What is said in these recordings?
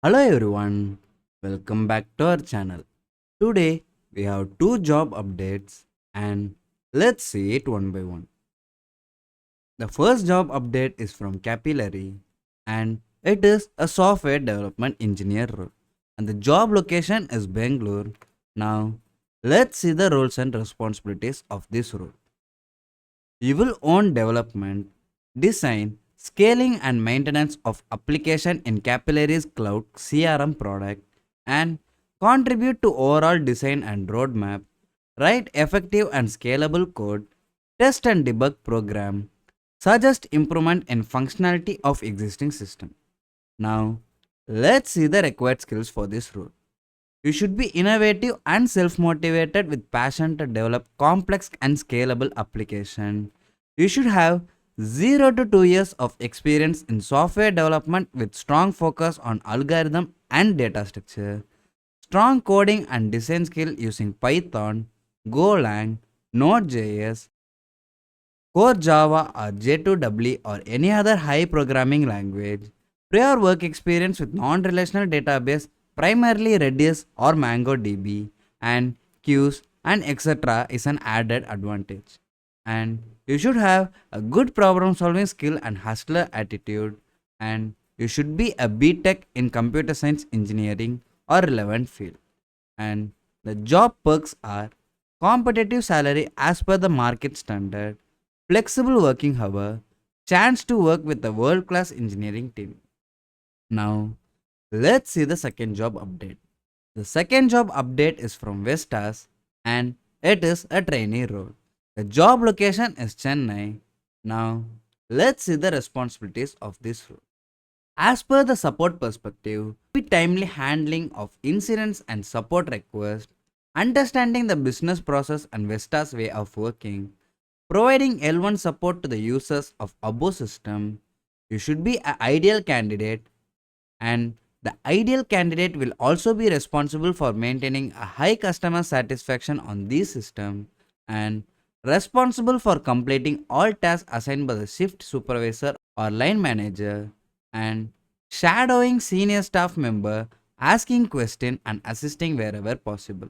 Hello everyone, welcome back to our channel. Today we have two job updates and let's see it one by one. The first job update is from Capillary and it is a software development engineer role and the job location is Bangalore. Now let's see the roles and responsibilities of this role. You will own development, design, scaling and maintenance of application in Capillary's cloud CRM product and contribute to overall design and roadmap, write effective and scalable code, test and debug program, suggest improvement in functionality of existing system. Now, let's see the required skills for this role. You should be innovative and self-motivated with passion to develop complex and scalable application. You should have 0 to 2 years of experience in software development with strong focus on algorithm and data structure. Strong coding and design skill using Python, Golang, Node.js, Core Java or J2EE or any other high programming language. Prior work experience with non-relational database, primarily Redis or MongoDB, and queues and etc. is an added advantage. And you should have a good problem solving skill and hustler attitude, and you should be a BTech in computer science engineering or relevant field. And the job perks are competitive salary as per the market standard, flexible working hour, chance to work with a world class engineering team. Now, let's see the second job update. The second job update is from Vestas and it is a trainee role. The job location is Chennai. Now, let's see the responsibilities of this role. As per the support perspective, be timely handling of incidents and support requests, understanding the business process and Vestas way of working, providing L1 support to the users of above system. You should be an ideal candidate, and the ideal candidate will also be responsible for maintaining a high customer satisfaction on this system and responsible for completing all tasks assigned by the shift supervisor or line manager and shadowing senior staff member, asking question and assisting wherever possible.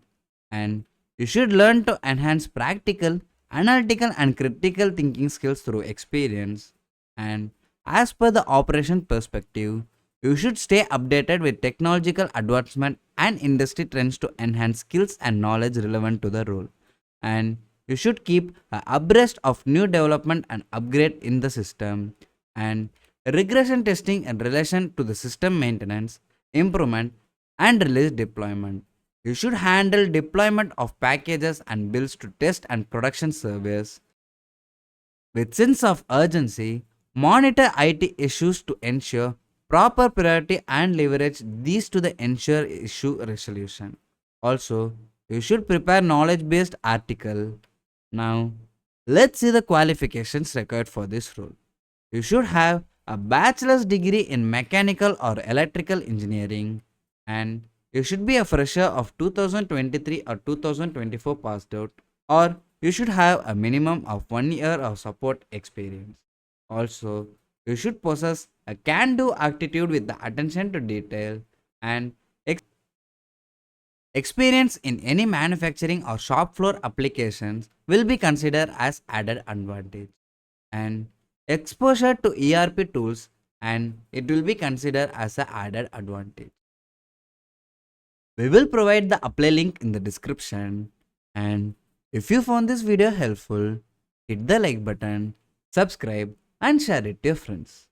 And you should learn to enhance practical, analytical and critical thinking skills through experience. And as per the operation perspective, you should stay updated with technological advancement and industry trends to enhance skills and knowledge relevant to the role. And you should keep abreast of new development and upgrade in the system. And regression testing in relation to the system maintenance, improvement, and release deployment. You should handle deployment of packages and builds to test and production service. With sense of urgency, monitor IT issues to ensure proper priority and leverage these to the ensure issue resolution. Also, you should prepare knowledge based article. Now, let's see the qualifications required for this role. You should have a bachelor's degree in mechanical or electrical engineering and you should be a fresher of 2023 or 2024 passed out or you should have a minimum of 1 year of support experience. Also, you should possess a can-do attitude with the attention to detail and experience in any manufacturing or shop floor applications will be considered as added advantage. And exposure to ERP tools and it will be considered as an added advantage. We will provide the apply link in the description and if you found this video helpful, hit the like button, subscribe and share it to your friends.